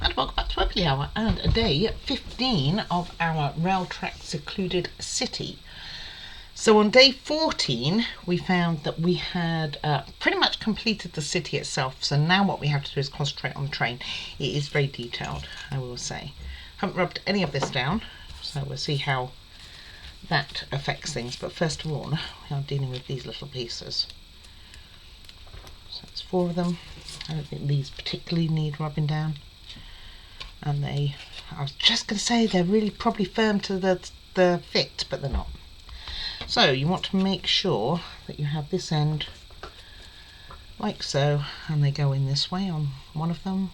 And welcome back to Webley Hour and day 15 of our Rail-Tack Secluded City. So on day 14 we found that we had pretty much completed the city itself, so now what we have to do is concentrate on the train. It is very detailed, I will say. Haven't rubbed any of this down, so we'll see how that affects things, but first of all we are dealing with these little pieces. So it's 4 of them. I don't think these particularly need rubbing down. And I was just going to say they're really probably firm to the fit, but they're not. So you want to make sure that you have this end like so, and they go in this way on one of them.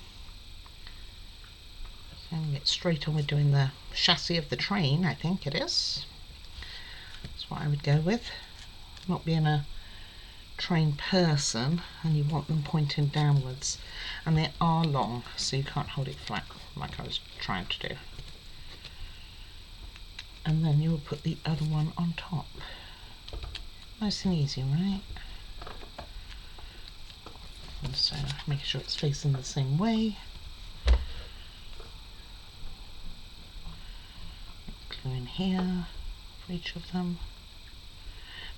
So we get straight on with doing the chassis of the train, I think it is. That's what I would go with. Not being a train person, and you want them pointing downwards, and they are long, so you can't hold it flat like I was trying to do. And then you will put the other one on top. Nice and easy, right? And so making sure it's facing the same way. Glue in here for each of them.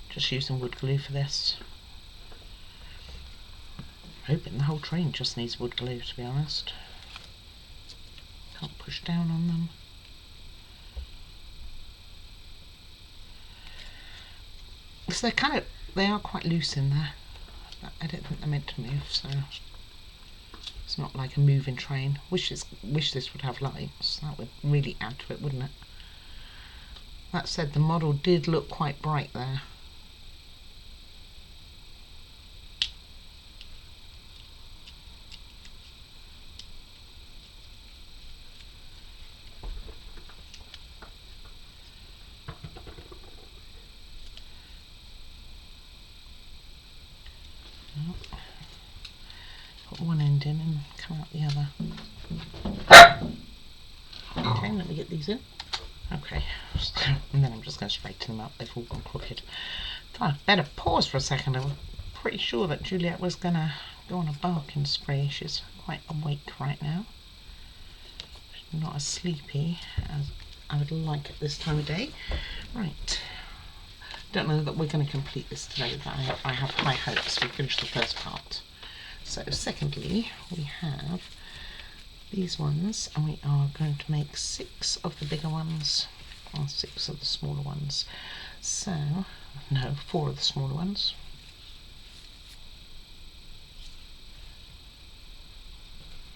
Just using wood glue for this. Hoping the whole train just needs wood glue, to be honest. Can't push down on them. So they are quite loose in there. But I don't think they're meant to move, so it's not like a moving train. Wish this would have lights. That would really add to it, wouldn't it? That said, the model did look quite bright there. Put one end in and come out the other. Okay, let me get these in. Okay, and then I'm just going to straighten them up. They've all gone crooked. Thought I'd better pause for a second. I was pretty sure that Juliet was going to go on a barking spree. She's quite awake right now. She's not as sleepy as I would like at this time of day. Right. Don't know that we're going to complete this today, but I have high hopes. We finished the first part. So secondly, we have these ones, and we are going to make 6 of the bigger ones and 6 of the smaller ones. So, no, 4 of the smaller ones.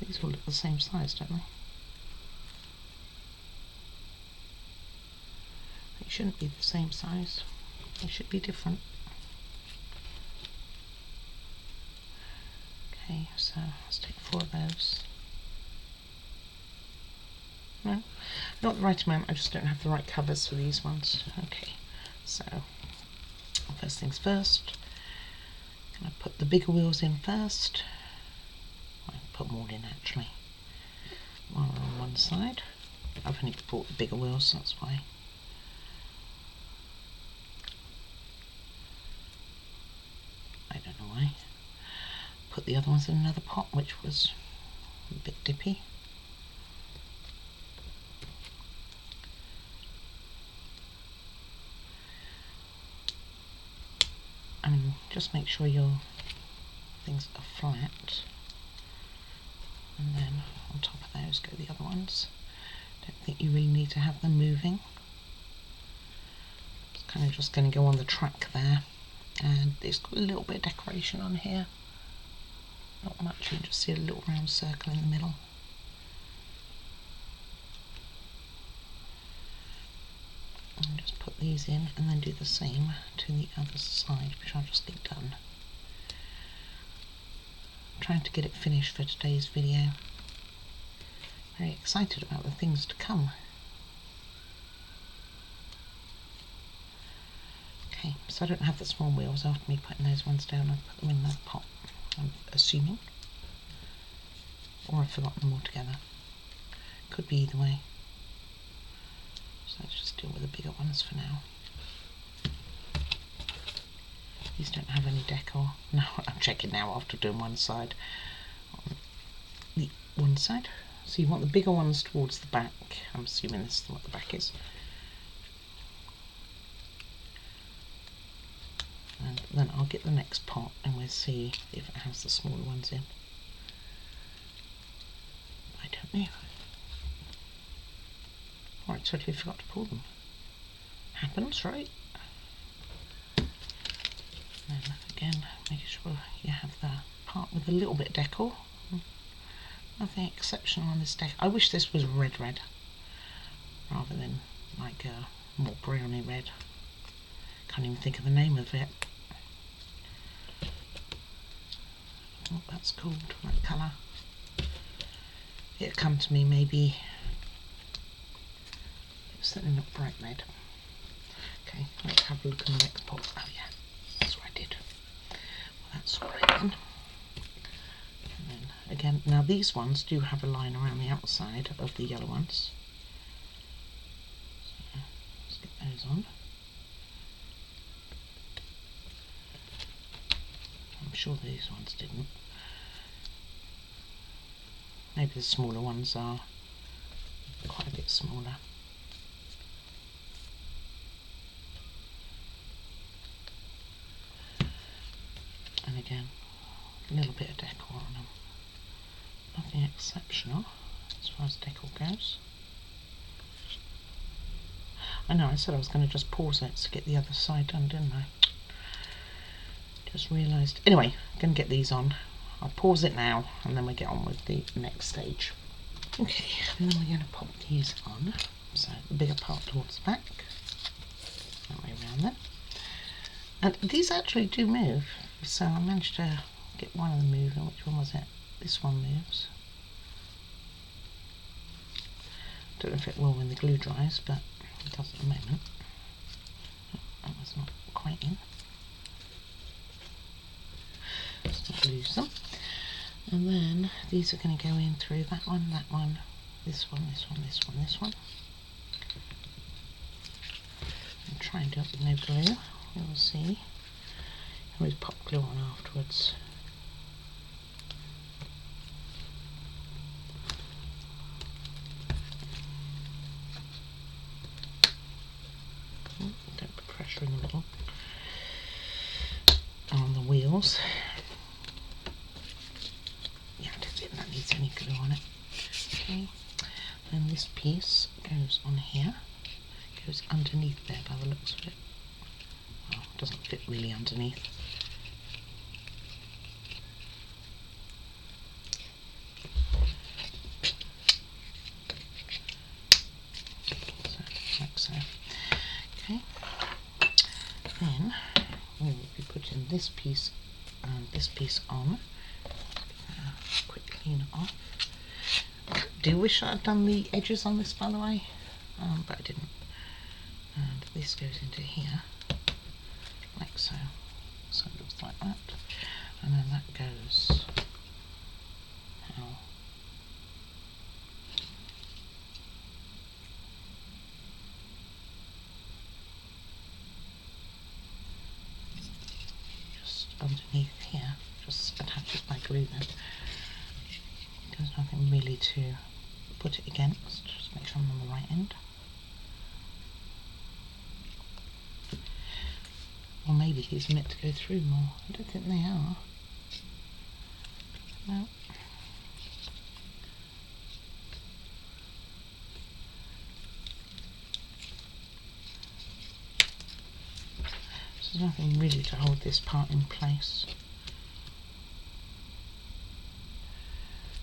These all look the same size, don't they? They shouldn't be the same size. They should be different. Okay, so let's take 4 of those. No, not the right amount, I just don't have the right covers for these ones. Okay, so first things first, I'm going to put the bigger wheels in first. I can put them all in actually. One on one side. I've only bought the bigger wheels, that's why. I don't know why. Put the other ones in another pot, which was a bit dippy. I mean, just make sure your things are flat, and then on top of those go the other ones. Don't think you really need to have them moving. It's kind of just going to go on the track there, and it's got a little bit of decoration on here. Not much, you can just see a little round circle in the middle. And just put these in and then do the same to the other side, which I'll just get done. I'm trying to get it finished for today's video. Very excited about the things to come. Okay, so I don't have the small wheels. After me putting those ones down, I'll put them in the pot, I'm assuming. Or I've forgotten them altogether. Could be either way. So let's just deal with the bigger ones for now. These don't have any decor. No, I'm checking now after doing one side. On the one side. So you want the bigger ones towards the back. I'm assuming this is what the back is. And then I'll get the next pot and we'll see if it has the smaller ones in. I don't know. Oh, I totally forgot to pull them. Happens, right? And again, make sure you have the part with a little bit of decor. Nothing exceptional on this deck. I wish this was red rather than like a more browny red. Can't even think of the name of it. Oh, that's called that colour. It'll come to me maybe. It's certainly not bright red. Okay, let's have a look at the next pot. Oh yeah, that's what I did. Well, that's alright then. And then again, now these ones do have a line around the outside of the yellow ones. So let's get those on. I'm sure these ones didn't. Maybe the smaller ones are quite a bit smaller. And again, a little bit of decor on them. Nothing exceptional as far as decor goes. I know I said I was going to just pause it to get the other side done, didn't I? Just realised. Anyway, I'm going to get these on. I'll pause it now and then we get on with the next stage. Okay, and then we're going to pop these on. So the bigger part towards the back. That way around there. And these actually do move. So I managed to get one of them moving. Which one was it? This one moves. Don't know if it will when the glue dries, but it does at the moment. Oh, that was not quite in. Let's not lose them. And then these are going to go in through that one, this one, this one, this one, this one. And try and do it with no glue. We'll see. Always pop glue on afterwards. Don't put pressure in the middle. On the wheels. Yeah, I don't think that needs any glue on it. Okay. Then this piece goes on here. Goes underneath there by the looks of it. Well, it doesn't fit really underneath. So, like so. Okay. Then we will be putting this piece and this piece on. Quick clean it off. I do wish I'd done the edges on this, by the way, but I didn't. And this goes into here, like so. So it looks like that. And then that goes how? Just underneath here, just attaches by glue then. There's nothing really to put it against, just make sure I'm on the right end. Or maybe these are meant to go through more. I don't think they are. No. So there's nothing really to hold this part in place.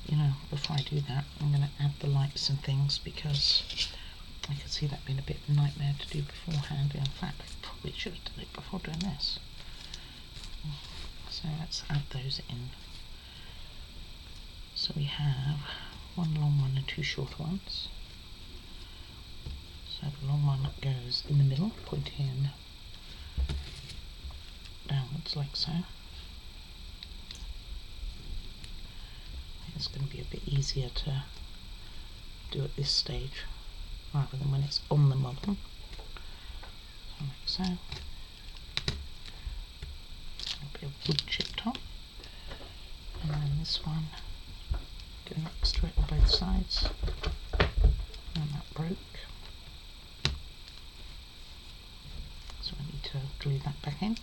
You know, before I do that, I'm going to add the lights and things because I can see that being a bit of a nightmare to do beforehand. In fact, I probably should have done it before doing this. So let's add those in. So we have one long one and two short ones. So the long one goes in the middle, pointing downwards like so. It's going to be a bit easier to do at this stage rather than when it's on the model. So like so. A bit of wood chip top. And then this one Go next to it on both sides. And that broke. So I need to glue that back in.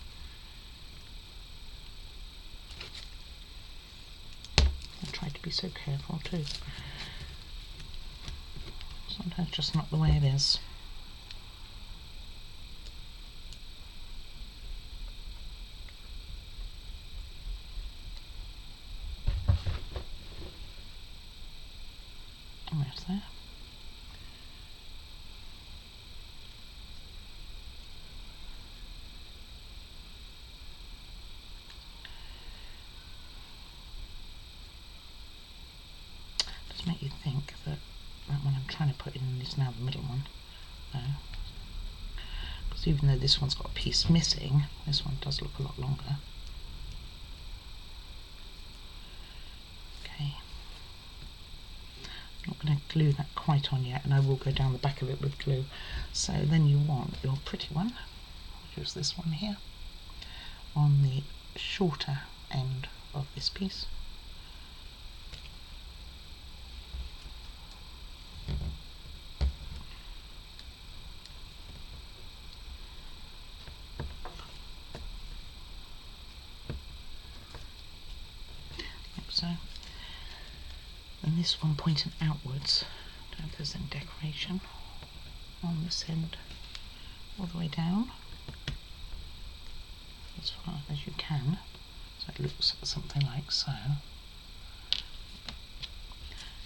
I try to be so careful too. Sometimes just not the way it is. Almost there. Does make you think that that one I'm trying to put in is now the middle one. Because even though this one's got a piece missing, this one does look a lot longer. Okay. I'm not going to glue that quite on yet, and I will go down the back of it with glue. So then you want your pretty one, which is this one here, on the shorter end of this piece. Like so. And this one pointing outwards. I don't know if there's any decoration on this end all the way down, as far as you can, so it looks something like so,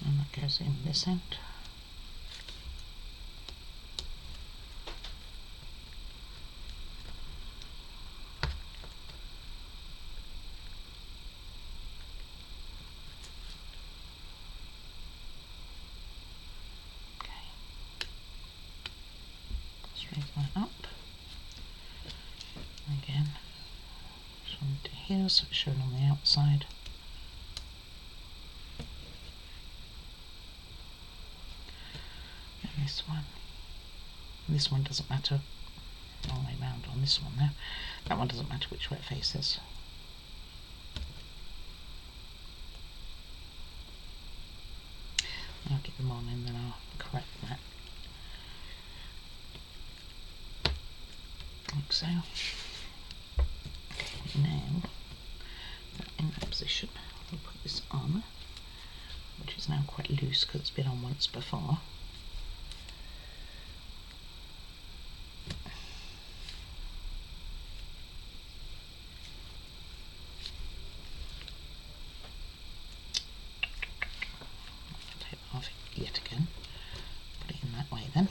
and that goes in this end. Straighten that up. Again, this one to here, so it's shown on the outside. And this one. And this one doesn't matter. All the way round on this one there. That one doesn't matter which way it faces. I'll get them on and then I'll correct that. Like so. Now, in that position, we'll put this on, which is now quite loose because it's been on once before. Take it off yet again. Put it in that way then.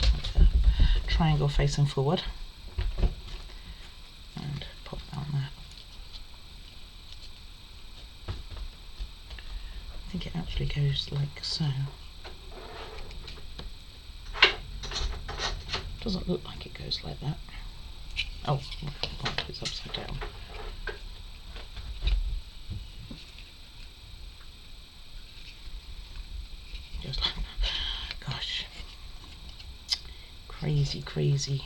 Like a triangle facing forward. And pop that on there. I think it actually goes like so. Doesn't look like it goes like that. Oh, it's upside down. Just like that. Gosh. Crazy, crazy.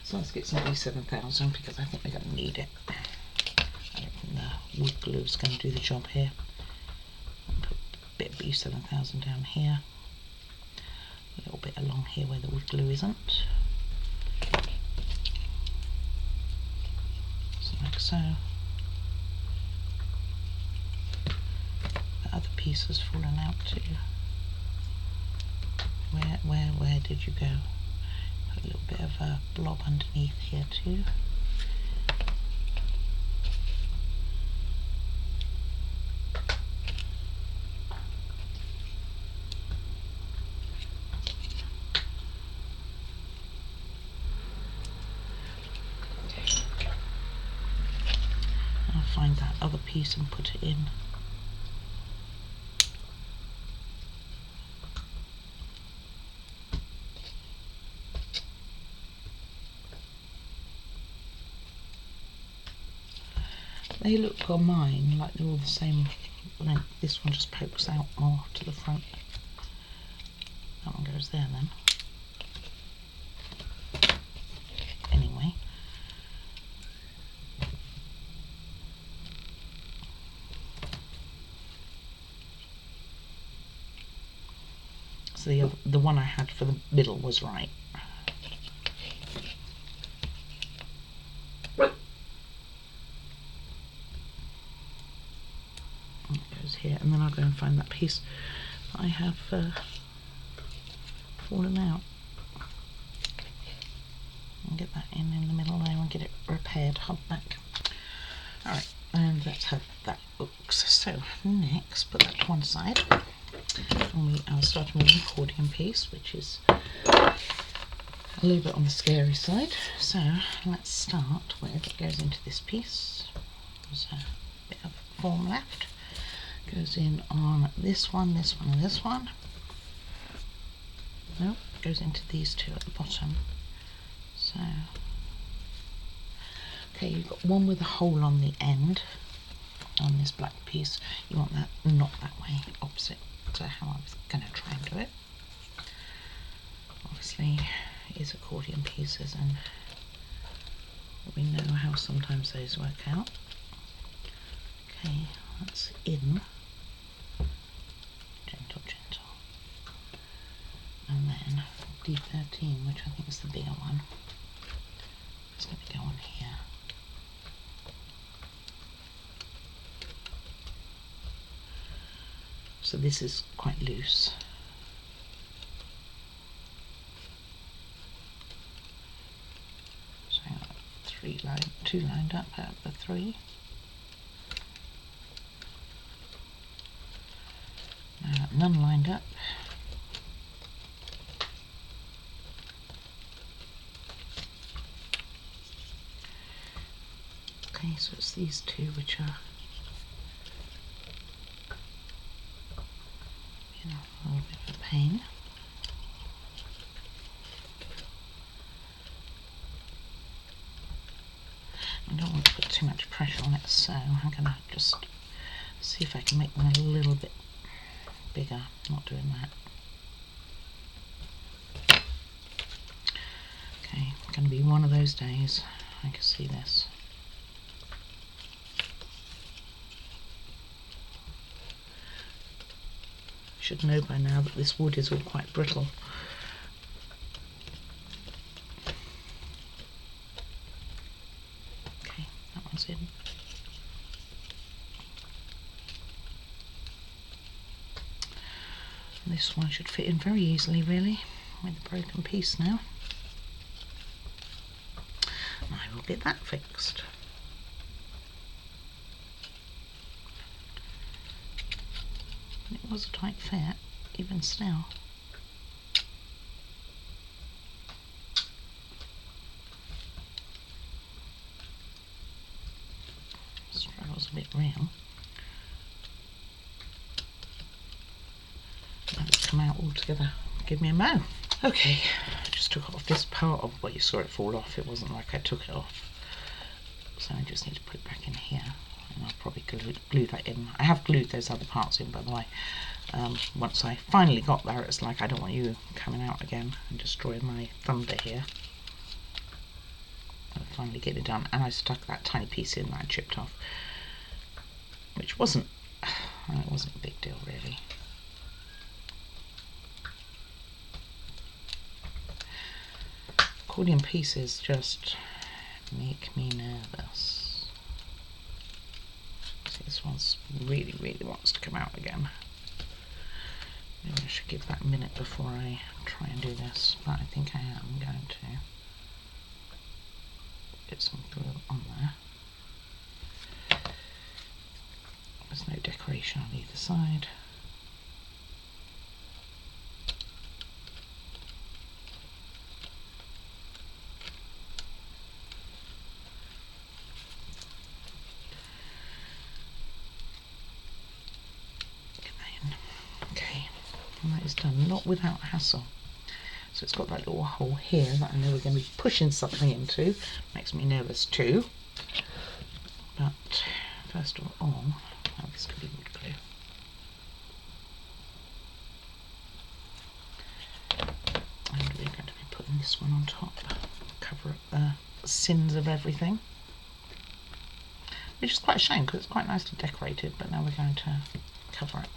So let's get some B7000 because I think we're going to need it. I don't think the wood glue is going to do the job here. I'll put a bit of B7000 down here, a little bit along here where the wood glue isn't. So like so. The other piece has fallen out too. Where did you go? Put a little bit of a blob underneath here too. I'll find that other piece and put it in. They look on mine like they're all the same length. This one just pokes out more to the front. That one goes there then. So the one I had for the middle was right. It goes here, and then I'll go and find that piece I have fallen out. And get that in the middle there and get it repaired, hub back. Alright, and that's how that looks. So next, put that to one side. And I'll start with an accordion piece, which is a little bit on the scary side. So let's start with, it goes into this piece. There's a bit of form left. Goes in on this one, this one, and this one. Nope, goes into these two at the bottom. So, okay, you've got one with a hole on the end on this black piece. You want that not that way, opposite to how I was going to try and do it. Obviously, it is accordion pieces, and we know how sometimes those work out. Okay, that's in. Gentle, gentle. And then D13, which I think is the bigger one. It's going to go on here. So this is quite loose. So I got two lined up out of the three. None lined up. Okay, so it's these two which are a little bit of a pain. I don't want to put too much pressure on it, so I'm going to just see if I can make them a little bit bigger. Not doing that. Okay, it's going to be one of those days. I can see this. Should know by now that this wood is all quite brittle. Okay, that one's in. And this one should fit in very easily, really, with the broken piece now. And I will get that fixed. It was a tight fit, even still. Struggle's a bit real. Let it come out all together. Give me a mo. Okay, I just took off this part of what you saw it fall off. It wasn't like I took it off. So I just need to put it back in here. And I'll probably glue that in. I have glued those other parts in, by the way. Once I finally got there, it's like I don't want you coming out again and destroying my thunder here. I'll finally get it done, and I stuck that tiny piece in that I chipped off, which wasn't a big deal really. Accordion pieces just make me nervous. This one's really wants to come out again. Maybe I should give that a minute before I try and do this, but I think I am going to get some glue on there. There's no decoration on either side. And that is done, not without hassle. So it's got that little hole here that I know we're going to be pushing something into. Makes me nervous too. But first of all, this could be wood glue. And we're going to be putting this one on top. Cover up the sins of everything. Which is quite a shame because it's quite nicely decorated, but now we're going to cover it.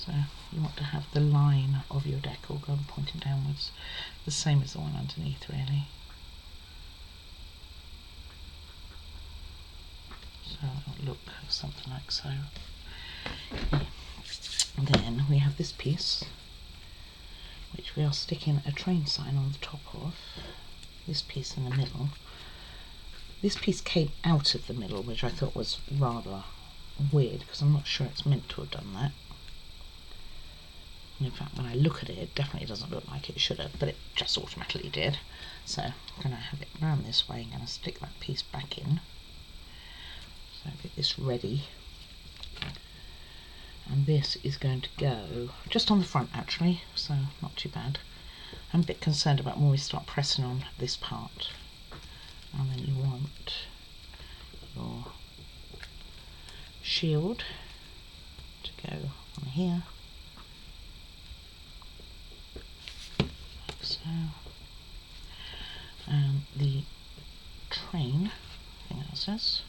So you want to have the line of your decal going pointing downwards, the same as the one underneath really. So it'll look something like so. And then we have this piece, which we are sticking a train sign on the top of. This piece in the middle. This piece came out of the middle, which I thought was rather weird, because I'm not sure it's meant to have done that. In fact, when I look at it, it definitely doesn't look like it should have, but it just automatically did. So I'm going to have it round this way. I'm going to stick that piece back in. So get this ready. And this is going to go just on the front actually, so not too bad. I'm a bit concerned about when we start pressing on this part. And then you want your shield to go on here, like so. And the train, I think that says,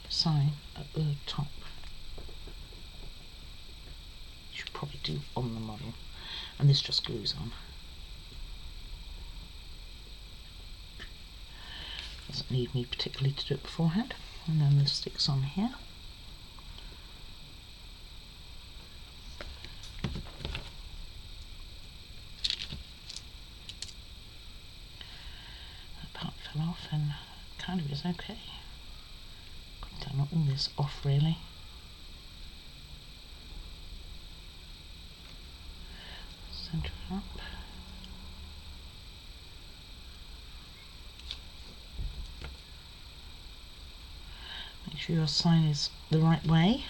sign at the top. You should probably do on the model. And this just glues on. Doesn't need me particularly to do it beforehand. And then this sticks on here. That part fell off and kind of is okay. Could have done all this off really. Centre it up. Make sure your sign is the right way.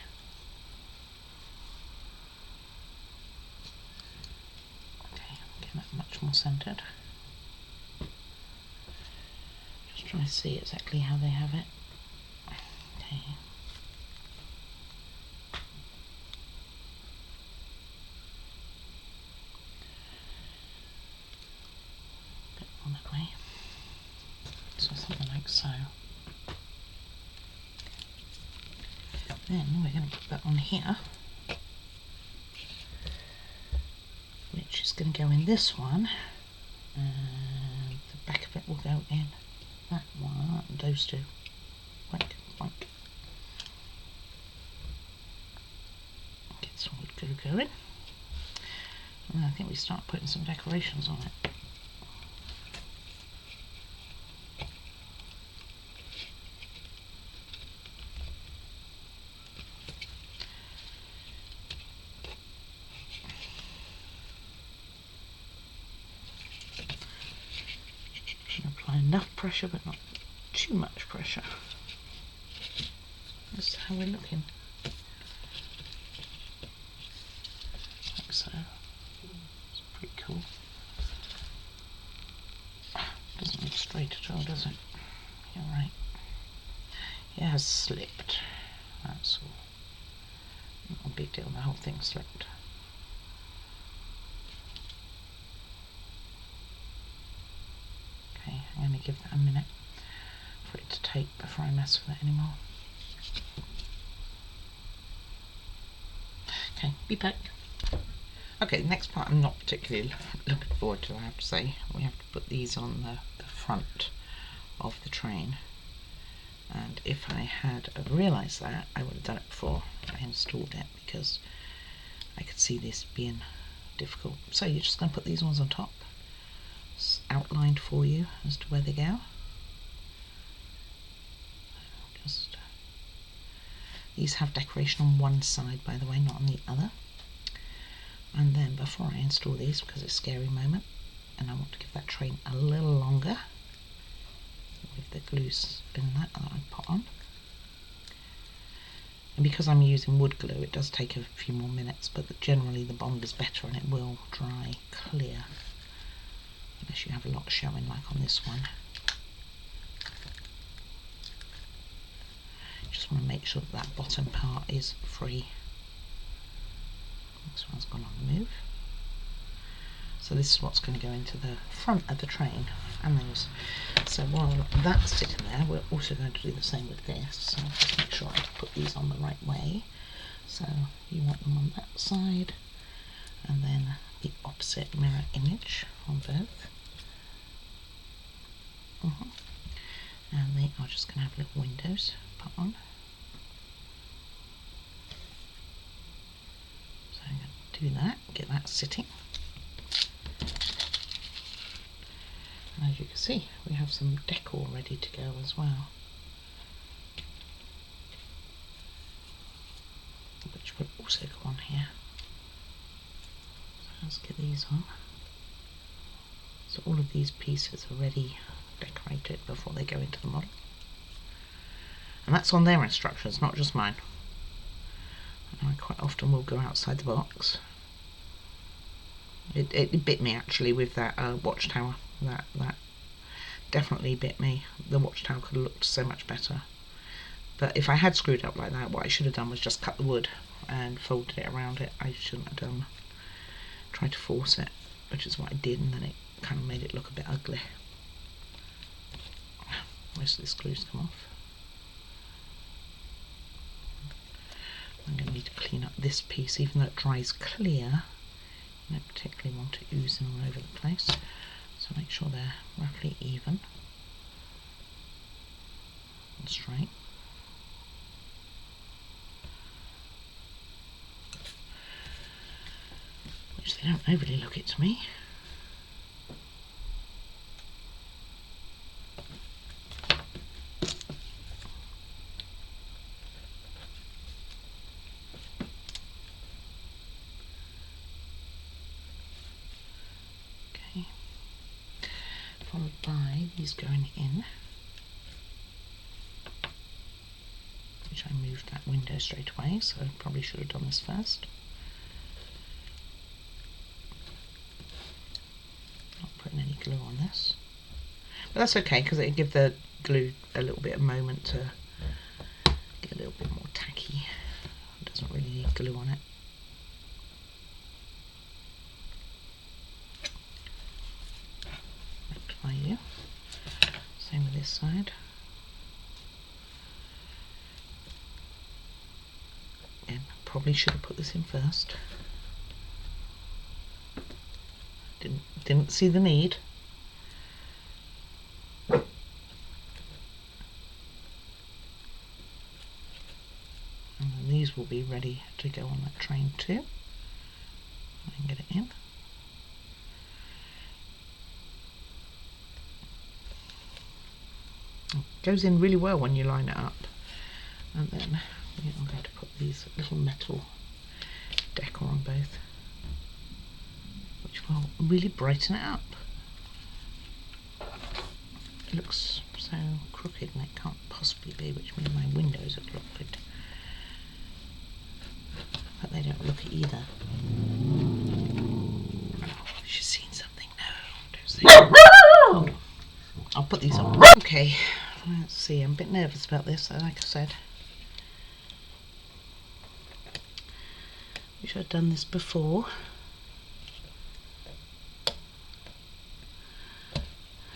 Okay, get that much more centred. Just trying to see exactly how they have it. Okay. A bit more that way. So something like so. Then we're going to put that on here, which is going to go in this one, and the back of it will go in that one, and those two. Wank, wank. Get some wood glue going, and then I think we start putting some decorations on it. Apply enough pressure but not too much pressure. That's how we're looking. Like so. It's pretty cool. Doesn't look straight at all, does it? You're right. It has slipped. That's all. Not a big deal, the whole thing slipped. Okay, I'm going to give that a minute for it to take before I mess with it anymore. Okay, be back. Okay, the next part I'm not particularly looking forward to, I have to say. We have to put these on the front of the train. And if I had realised that, I would have done it before I installed it, because I could see this being difficult. So you're just going to put these ones on top. It's outlined for you as to where they go. These have decoration on one side, by the way, not on the other. And then before I install these, because it's a scary moment, and I want to give that train a little longer with the glue spin that I put on. And because I'm using wood glue, it does take a few more minutes, but generally the bond is better and it will dry clear, unless you have a lot showing like on this one. Just want to make sure that bottom part is free. This one's gone on the move. So this is what's going to go into the front of the train. And those. So while that's sitting there, we're also going to do the same with this. So just make sure I put these on the right way. So you want them on that side, and then the opposite mirror image on both. And they are just going to have little windows put on. So I'm going to do that, get that sitting. And as you can see, we have some decor ready to go as well, which will also go on here. So let's get these on. So all of these pieces are already decorated before they go into the model. And that's on their instructions, not just mine. I quite often will go outside the box. It bit me actually with that watchtower. That definitely bit me. The watchtower could have looked so much better. But if I had screwed up like that, what I should have done was just cut the wood and folded it around it. I shouldn't have done. Tried to force it, which is what I did, and then it kind of made it look a bit ugly. Most of this glue's come off. I'm going to need to clean up this piece, even though it dries clear. I don't particularly want it oozing all over the place, so make sure they're roughly even and straight. Which they don't overly look it to me. Followed by these going in, which I moved that window straight away, so I probably should have done this first. Not putting any glue on this, but that's okay because it'll give the glue a little bit of moment to get a little bit more tacky. It doesn't really need glue on it. Rectify you. Same with this side. Again, probably should have put this in first. Didn't see the need. And then these will be ready to go on that train too. I can get it in. It goes in really well when you line it up. And then I'm going to put these little metal decor on both, which will really brighten it up. It looks so crooked, and it can't possibly be, which means my windows are crooked. But they don't look it either. Oh, she's seen something. No, don't say that. I'll put these on. Okay, let's see. I'm a bit nervous about this, like I said. Wish I'd done this before.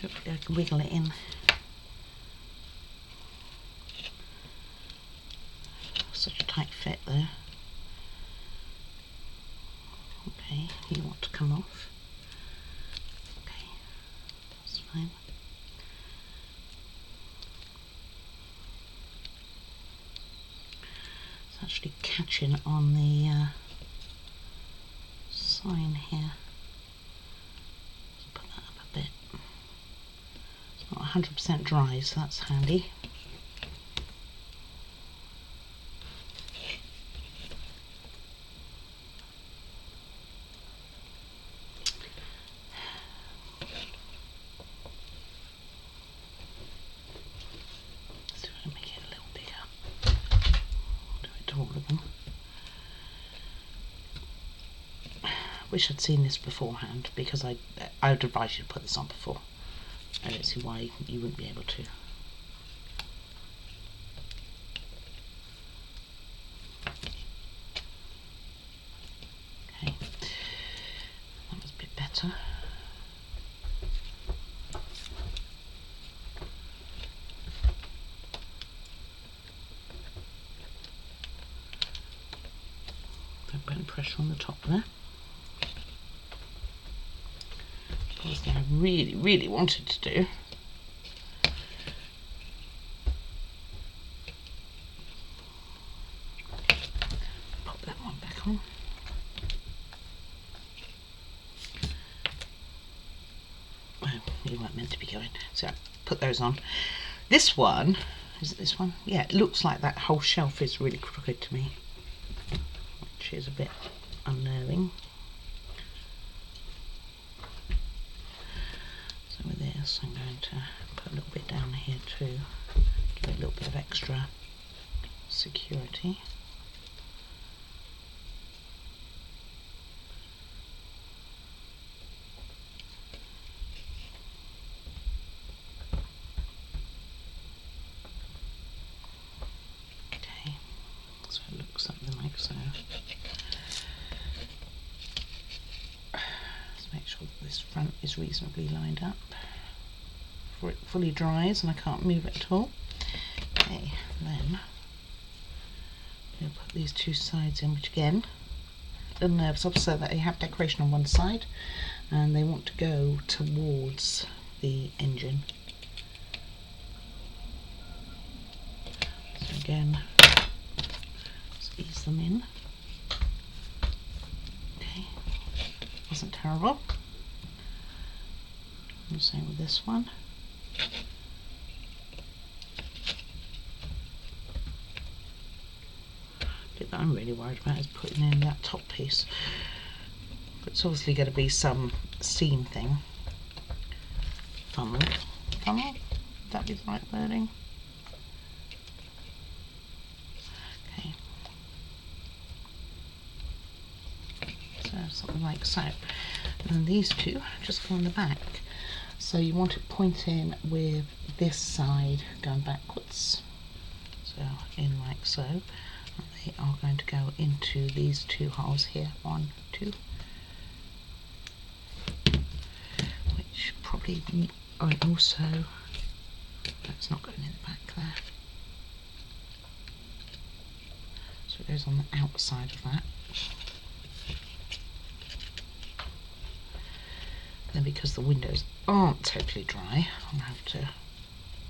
Hopefully I can wiggle it in. Such a tight fit there. Okay, you want to come off. Okay, that's fine. It's actually catching on the sign here. Let's put that up a bit. It's not 100% dry, so that's handy. So I'll make it a little bigger. Do it to all of them. Wish I'd seen this beforehand, because I would advise you to put this on before. I don't see why you wouldn't be able to. Okay, that was a bit better. applying pressure on the top there. That's what I really wanted to do. Pop that one back on. Oh, you weren't meant to be going. So put those on. This one, is it this one? Yeah, it looks like that whole shelf is really crooked to me, which is a bit unnerving. So with this, I'm going to put a little bit down here too, give it a little bit of extra security. Okay, so it looks something like so. Let's make sure that this front is reasonably lined up before it fully dries and I can't move it at all. Okay, then we'll put these two sides in, which again, a little nervous of, so that they have decoration on one side and they want to go towards the engine. So again, just ease them in. Okay, wasn't terrible. And same with this one. The bit that I'm really worried about is putting in that top piece. But it's obviously going to be some seam thing. Funnel? Would that be the right wording? Okay. So something like so. And then these two just go on the back. So you want it pointing with this side going backwards. So in like so. And they are going to go into these two holes here. 1, 2. Which probably, oh, and also, that's not going in the back there. So it goes on the outside of that. Then because the windows aren't totally dry, I'll have to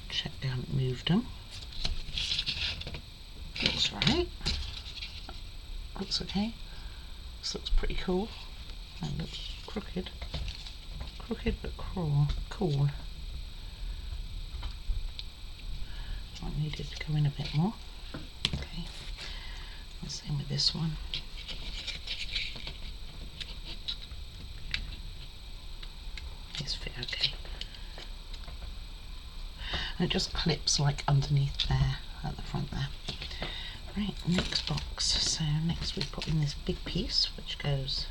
check they haven't moved them. Looks right. Looks okay. This looks pretty cool. That looks crooked. Crooked but cool. I needed to go in a bit more. Okay. The same with this one. These fit okay. And it just clips like underneath there at the front there. Right, next box. So next we put in this big piece which goes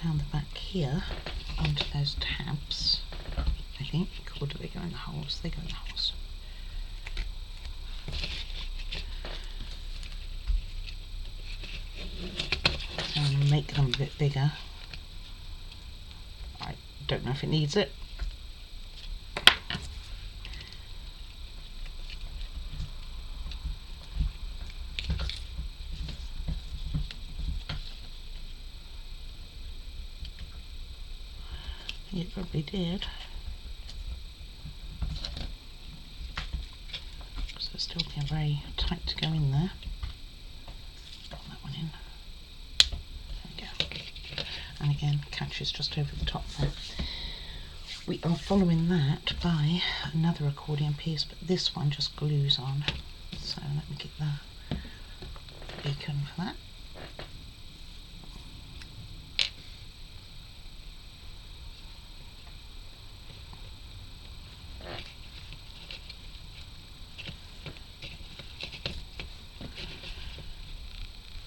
down the back here onto those tabs, I think. Or do they go in the holes? They go in the holes. I'm going to make them a bit bigger. I don't know if it needs it. It probably did. So it's still being very tight to go in there. Put that one in. There we go. And again, catches just over the top there. We are following that by another accordion piece, but this one just glues on. So let me get the beacon for that.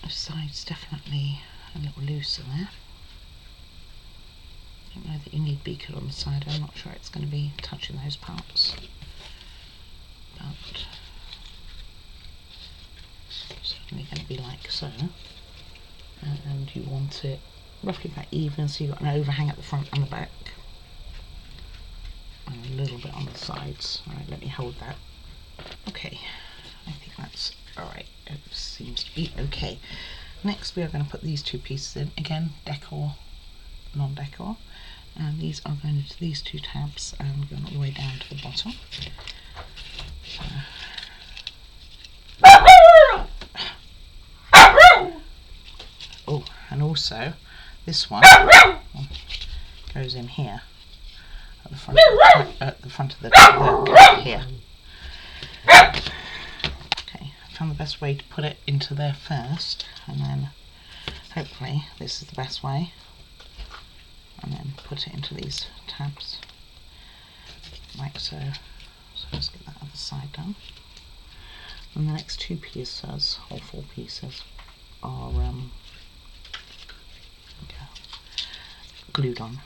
Side's definitely a little looser there. I don't know that you need beacon on the side. I'm not sure it's going to be touching those parts, but it's certainly going to be like so. And you want it roughly about even, so you've got an overhang at the front and the back, and a little bit on the sides. Alright, let me hold that. Okay, I think that's alright. It seems to be okay. Next we are going to put these two pieces in, again decor, non-decor, and these are going into these two tabs and going all the way down to the bottom. Oh, and also this one goes in here at the front of the cover here. Okay, I found the best way to put it into there first, and then hopefully this is the best way, and then put it into these tabs like so. So let's get that other side done. And the next two pieces, or four pieces, are glued on.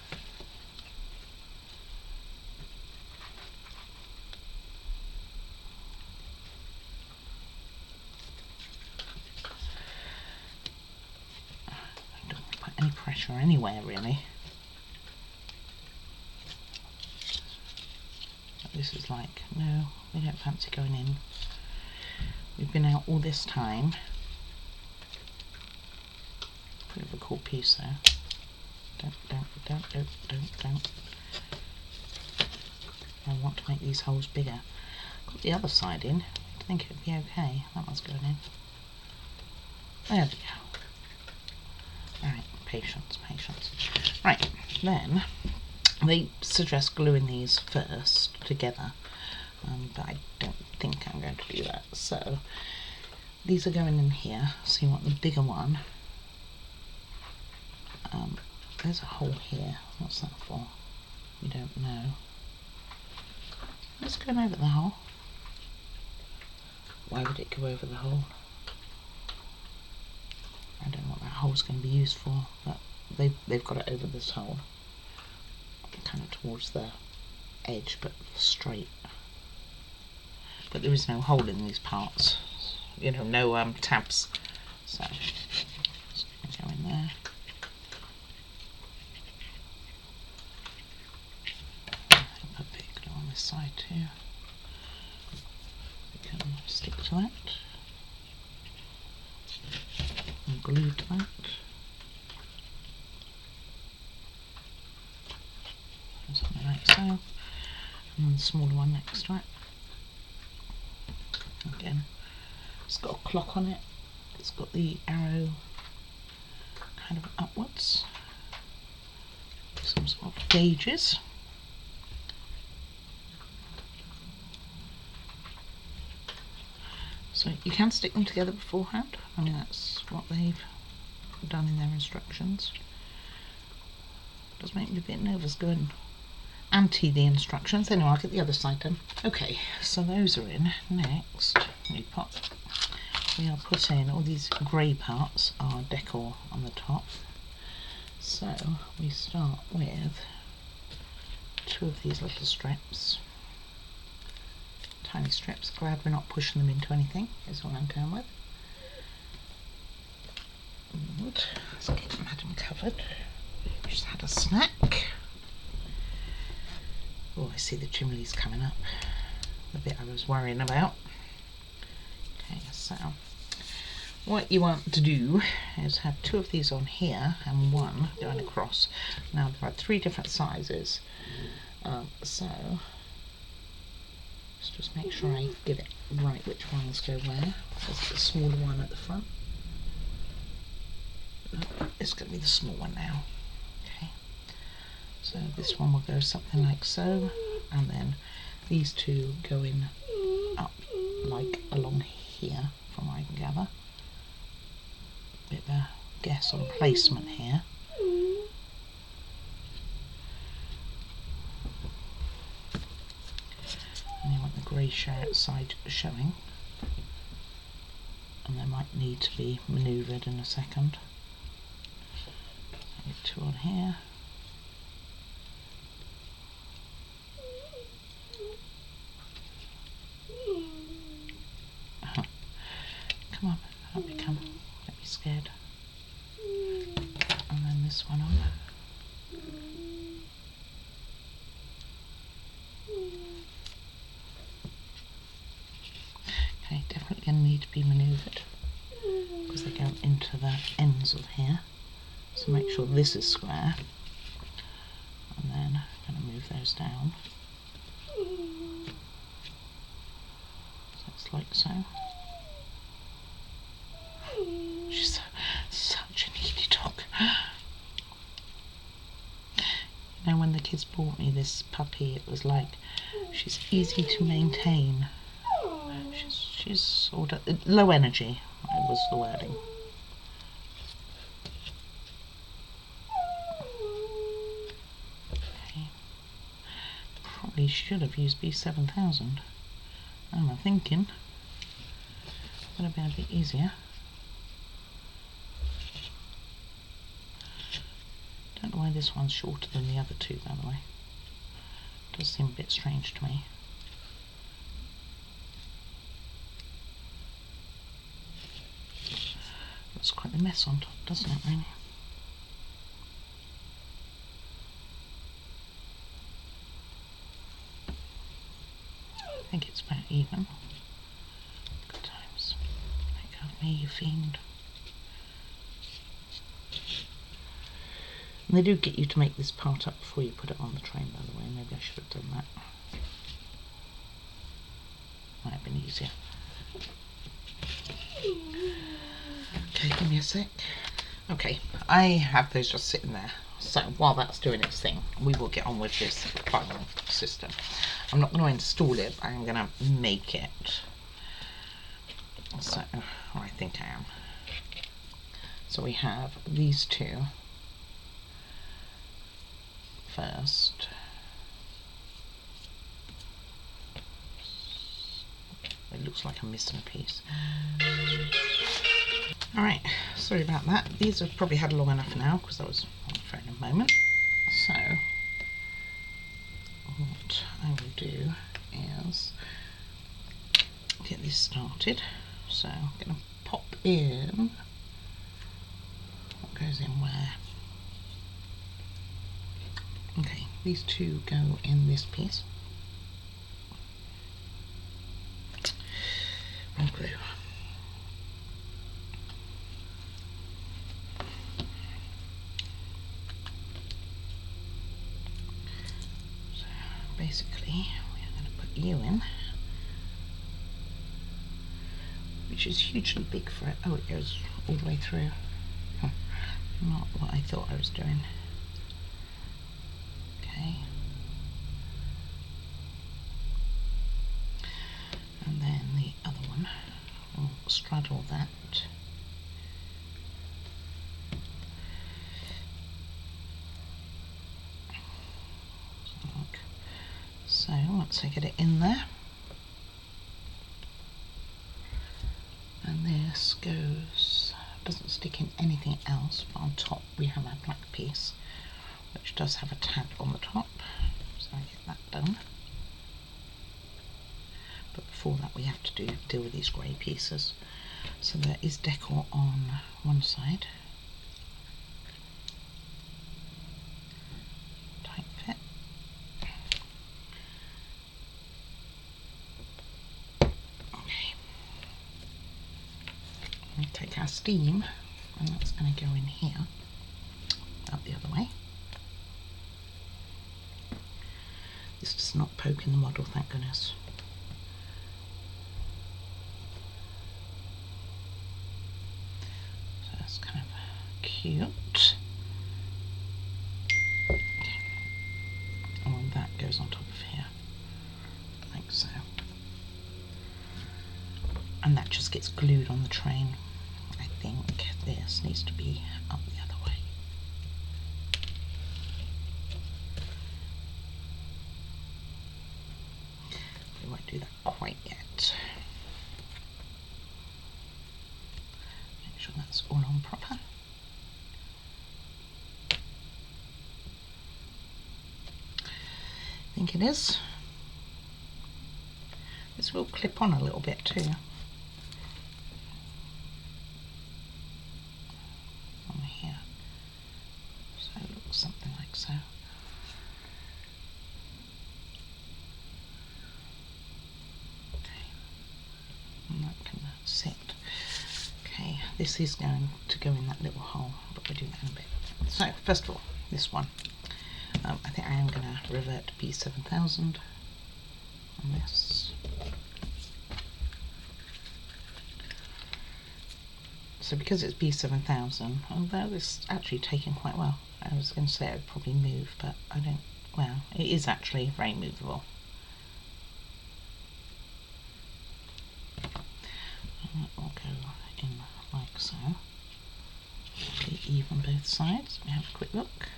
I don't want to put any pressure anywhere really. But this is like, no, we don't fancy going in. We've been out all this time. Pretty of a cool piece there. Don't. I want to make these holes bigger. Got the other side in. I think it would be okay. That one's going in. There we go. Alright, patience. Right, then they suggest gluing these first together, but I don't think I'm going to do that. So these are going in here, so you want the bigger one. There's a hole here. What's that for? We don't know. Let's go over the hole. Why would it go over the hole? I don't know what that hole's going to be used for, but they've got it over this hole, kind of towards the edge, but straight. But there is no hole in these parts, you know, no tabs. So it's going to go in there. Put a bit of glue on this side too. We can stick to that. And glue to that. Something like so. And then the smaller one next to it. Again, it's got a clock on it. It's got the arrow kind of upwards. Some sort of gauges. So you can stick them together beforehand. I mean, that's what they've done in their instructions. It does make me a bit nervous going anti the instructions. Anyway, I'll get the other side done. Okay, so those are in. Next, we are putting all these grey parts are decor on the top. So we start with two of these little strips. Tiny strips. Glad we're not pushing them into anything, is what I'm going with. And let's get Madam covered. Just had a snack. Oh, I see the chimneys coming up. The bit I was worrying about. Okay, so what you want to do is have two of these on here and one going across. Now there are three different sizes. So let's just make sure I get it right which ones go where. There's the smaller one at the front. It's going to be the small one now. Okay. So this one will go something like so, and then these two go in up like along here, from what I can gather. Bit of a guess on placement here. And you want the grey side showing, and they might need to be manoeuvred in a second. Get two on here. Come on, don't become, don't be scared. And then this one on. Okay, definitely going to need to be manoeuvred, because they go into the ends of here. So make sure this is square, and then I'm going to move those down. So it's like so. She's such a needy dog. You know, when the kids bought me this puppy, it was like, she's easy to maintain. She's sort of low energy, was the wording. Okay. Probably should have used B7000. I'm thinking. That'll be a bit easier. Don't know why this one's shorter than the other two, by the way. Does seem a bit strange to me. Looks quite a mess on top, doesn't it, really? I think it's about even. Good times. Let go of me, you fiend. And they do get you to make this part up before you put it on the train, by the way. Maybe I should have done that. Might have been easier. Okay, give me a sec. Okay, I have those just sitting there. So while that's doing its thing, we will get on with this final system. I'm not going to install it, I'm going to make it. So, or I think I am. So we have these two first. It looks like I'm missing a piece. Alright, sorry about that. These have probably had long enough now because I was on the phone a moment. So, what I will do is get this started. So, I'm going to pop in what goes in where. Okay, these two go in this piece. And glue. So basically, we're going to put you in, which is hugely big for it. Oh, it goes all the way through. Huh. Not what I thought I was doing. Okay. And then the other one will straddle that. So once I get it in there, and this goes, doesn't stick in anything else, but on top we have our black piece, which does have a tab on the top, so I get that done. But before that we have to deal with these grey pieces. So there is decor on one side. Tight fit. Okay. We'll take our steam and that's going to go in here, out the other way. This does not poke in the model, thank goodness. Kind of cute. Okay. And that goes on top of here, like so. And that just gets glued on the train. I think this needs to be up the other way. We won't do that quite yet. That's all on proper. I think it is. This will clip on a little bit too. On here. So it looks something like so. Okay. And that can sit. Okay, this is going to go in that little hole, but we'll do that in a bit. So first of all, this one, I think I am going to revert to B7000 on this. So because it's B7000, although it's actually taken quite well, I was going to say it would probably move, but I don't, well, it is actually very movable. And that will go in like so. Be even both sides. Let me have a quick look.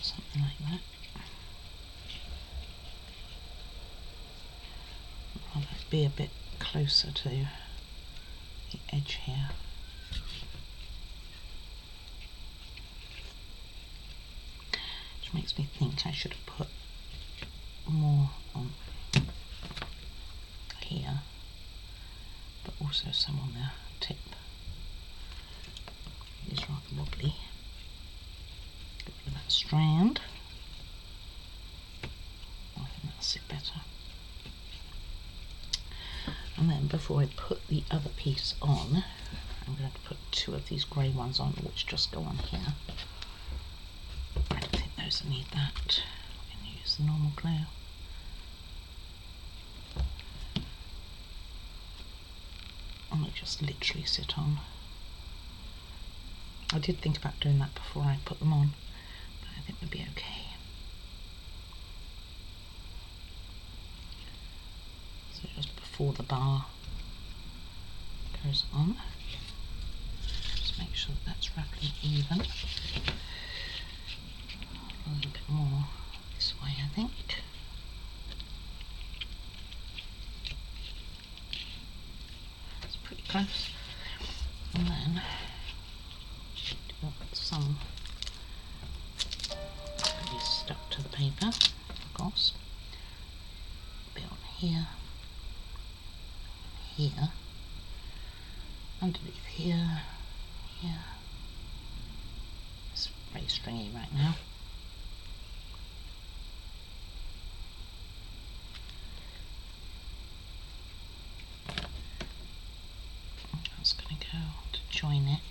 Something like that. I'd rather be a bit closer to the edge here. Which makes me think I should have put more on here, but also some on the tip. It is rather wobbly. Get rid of that strand. I think that'll sit better. And then before I put the other piece on, I'm going to put two of these grey ones on, which just go on here. I don't think those need that. I'm going to use the normal glue. And they just literally sit on. I did think about doing that before I put them on, but I think we'll be okay. So just before the bar goes on, just make sure that that's roughly even. A little bit more this way, I think. It's pretty close. And then do some be stuck to the paper, of course. A bit on here, here, underneath here, here. It's very stringy right now. That's going to go to join it.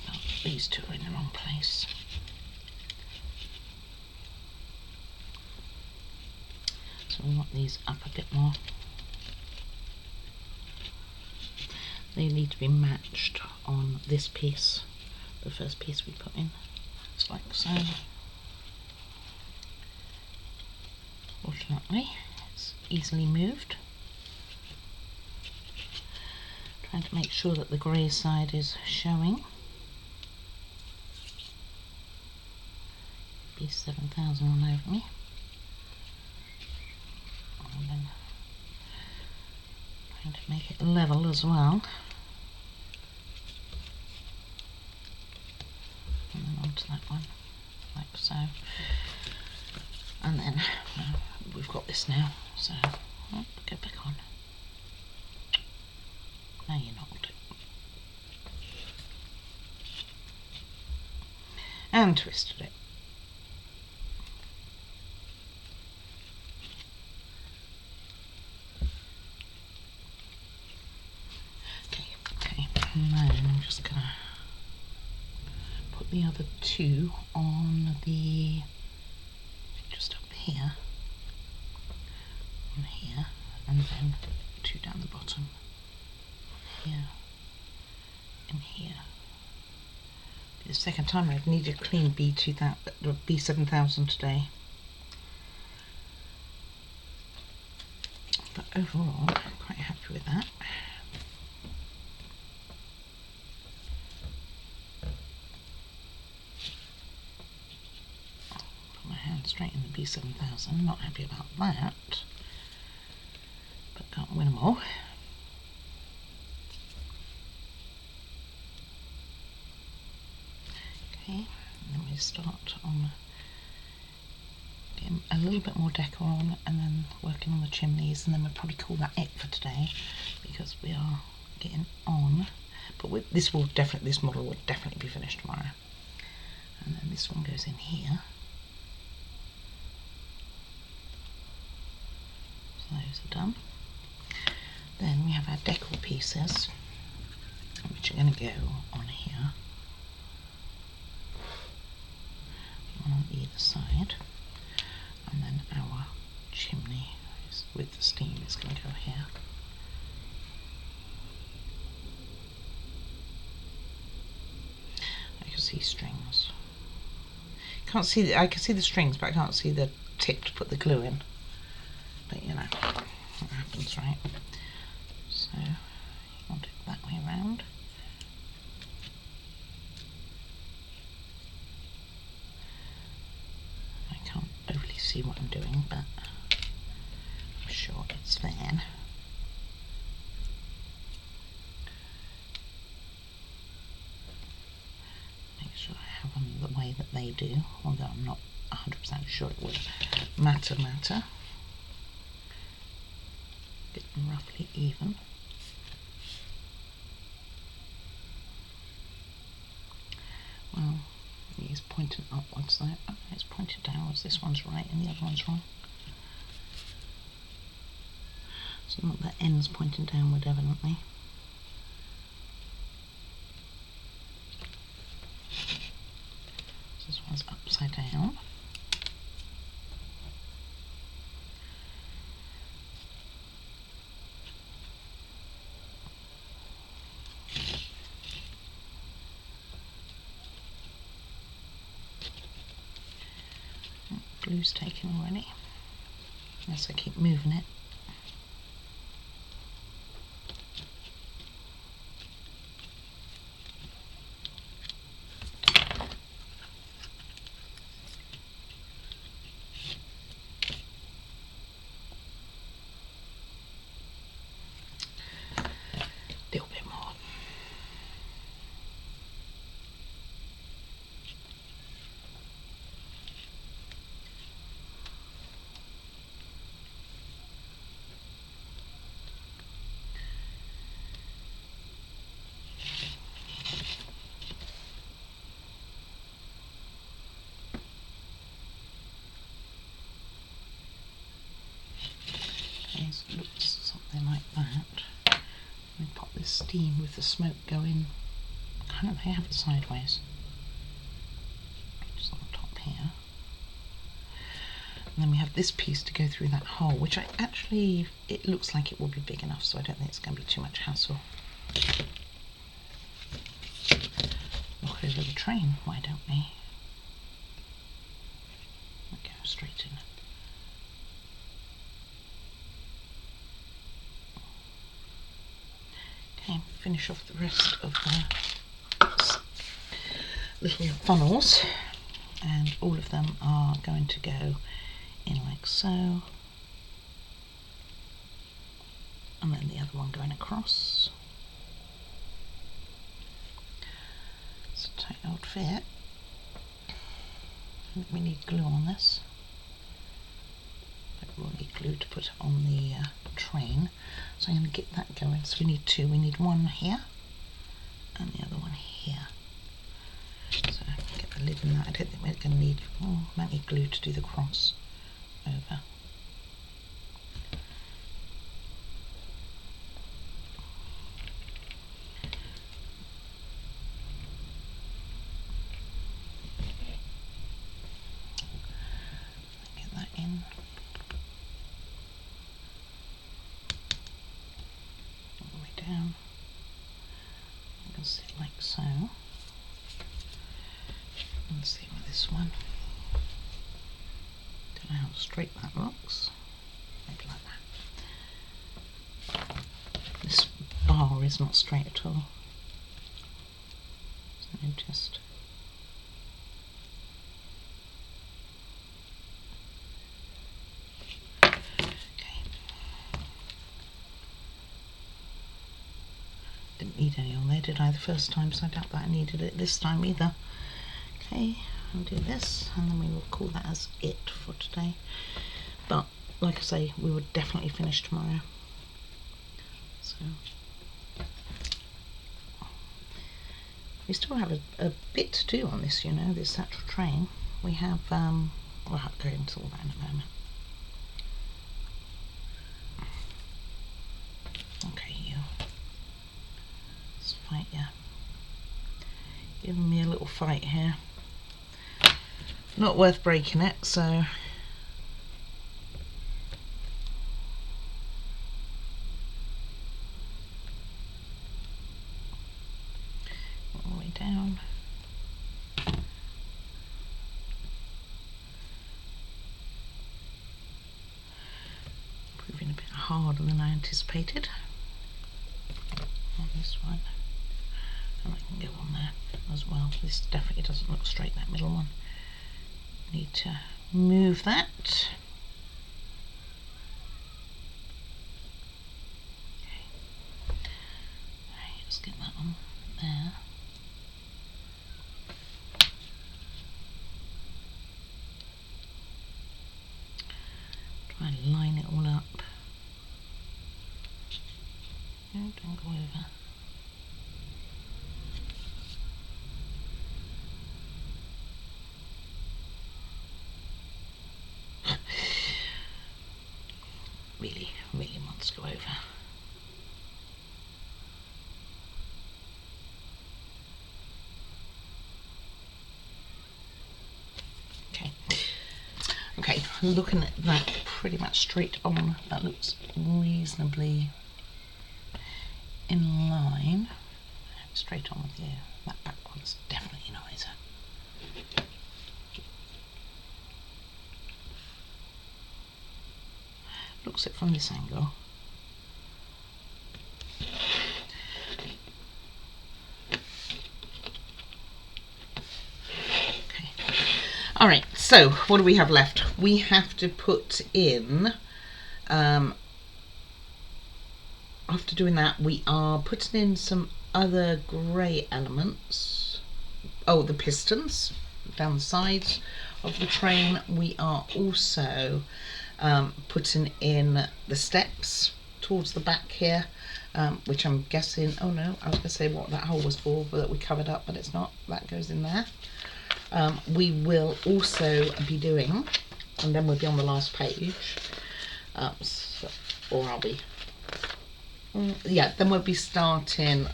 Oh, these two are in the wrong place. So we want these up a bit more. They need to be matched on this piece, the first piece we put in. It's like so. Fortunately, it's easily moved. Trying to make sure that the grey side is showing. B7000 all over me. And then trying to make it level as well. And then onto that one, like so. And then we've got this now, so go back on. No, you're not. And twisted it. Okay, and then I'm just gonna put the other two on the, just up here, on here, and then two down the bottom, here, and here. The second time I've needed a clean B7000 today. But overall, I'm quite happy with that. Put my hand straight in the B7000, not happy about that, but can't win them all. Okay, and then we start on getting a little bit more decor on and then working on the chimneys, and then we'll probably call that it for today because we are getting on. But this model will definitely be finished tomorrow. And then this one goes in here. are done. Then we have our decor pieces, which are going to go on here, one on either side, and then our chimney with the steam is going to go here. I can see strings. Can't see. I can see the strings, but I can't see the tip to put the glue in. But you know what happens, right? So you want it that way around. I can't overly see what I'm doing, but I'm sure it's fine. Make sure I have them the way that they do, although I'm not 100% sure it would matter. Get them roughly even. Well, he's pointing upwards though. Oh, it's pointed downwards. This one's right and the other one's wrong. So not the end's pointing downward evidently. This one's upside down. Glue's taken already, unless I keep moving it. Little bit more. It looks something like that. We pop this steam with the smoke going, kind of have it sideways, just on the top here. And then we have this piece to go through that hole, which it looks like it will be big enough, so I don't think it's going to be too much hassle. Knock over the train, why don't we? Go straight in. Okay, finish off the rest of the little funnels, and all of them are going to go in like so, and then the other one going across. It's a tight old fit. I think we need glue on this, but we'll need glue to put on the train, so I'm going to get that going. So we need two. We need one here and the other one here. So get the lid in that. I don't think we're going to need, might need glue to do the cross over. Get that in. All the way down. You can see it like so. Let's see with this one. Don't know how straight that looks. Maybe like that. This bar is not straight at all. So just didn't need any on there, did I, the first time? So I doubt that I needed it this time either. Okay, I'll do this, and then we will call that as it for today. But like I say, we will definitely finish tomorrow. So we still have a bit to do on this, you know, this actual train. We have, we'll have to go into all that in a moment. Okay, you. Let's fight you. Giving me a little fight here. Not worth breaking it, so. All the way down. Proving a bit harder than I anticipated on this one. And I can go on there as well. This definitely doesn't look straight, that middle one. Need to move that. Okay. Right, let's get that on there. Try and line it all up. No, don't go over. really wants to go over. Okay, looking at that pretty much straight on, that looks reasonably in line. Straight on with you. That back one's definitely nicer. Looks it from this angle. Okay. All right, so what do we have left? We have to put in, after doing that, we are putting in some other grey elements. Oh, the pistons down the sides of the train. We are also putting in the steps towards the back here, which I'm guessing, oh no, I was going to say what that hole was for, but that we covered up, but it's not. That goes in there. We will also be doing, and then we'll be on the last page, or are we? Yeah, then we'll be starting,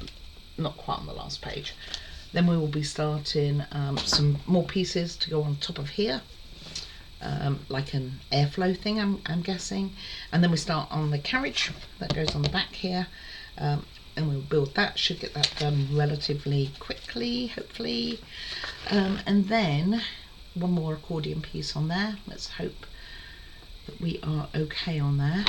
not quite on the last page, then we will be starting some more pieces to go on top of here, like an airflow thing, I'm guessing, and then we start on the carriage that goes on the back here, and we'll build that, should get that done relatively quickly, hopefully, and then one more accordion piece on there. Let's hope that we are okay on there.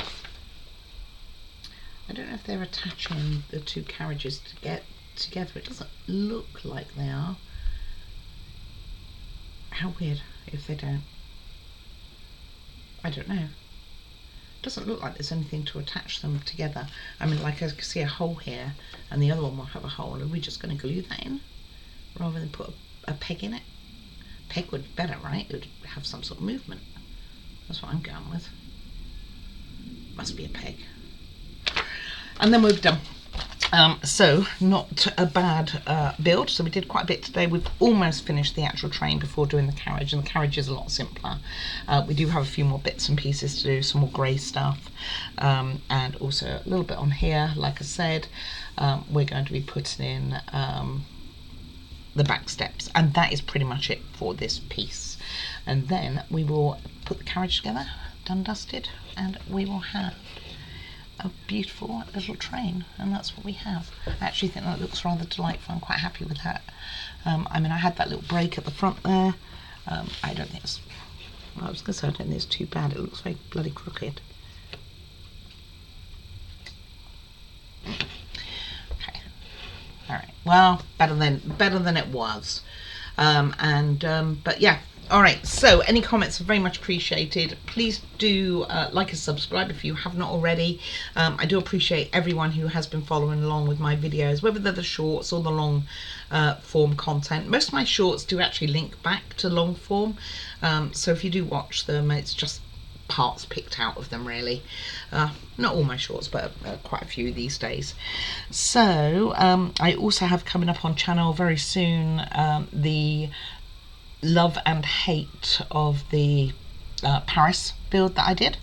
I don't know if they're attaching the two carriages to get together. It doesn't look like they are. How weird if they don't. I don't know. It doesn't look like there's anything to attach them together. I mean, like I can see a hole here, and the other one will have a hole. Are we just going to glue that in rather than put a peg in it? Peg would be better, right? It would have some sort of movement. That's what I'm going with. Must be a peg. And then we're done. So not a bad build. So we did quite a bit today. We've almost finished the actual train before doing the carriage, and the carriage is a lot simpler. We do have a few more bits and pieces to do, some more grey stuff, and also a little bit on here. Like I said, we're going to be putting in the back steps, and that is pretty much it for this piece. And then we will put the carriage together, done, dusted, and we will have a beautiful little train, and that's what we have. I actually think that looks rather delightful. I'm quite happy with that. I mean, I had that little break at the front there. I don't think it's, well, I was going to say I don't think it's too bad. It looks very bloody crooked. Okay, all right. Well, better than it was. But yeah. All right, so any comments are very much appreciated. Please do like and subscribe if you have not already. I do appreciate everyone who has been following along with my videos, whether they're the shorts or the long form content. Most of my shorts do actually link back to long form, so if you do watch them, it's just parts picked out of them, really. Not all my shorts, but quite a few these days. So I also have coming up on channel very soon the love and hate of the Paris build that I did.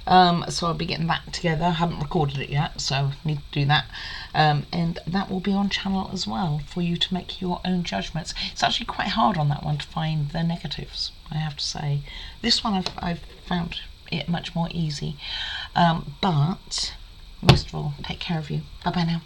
So I'll be getting that together. I haven't recorded it yet, so need to do that. And that will be on channel as well for you to make your own judgments. It's actually quite hard on that one to find the negatives, I have to say. This one I've found it much more easy. But most of all, take care of you. Bye bye now.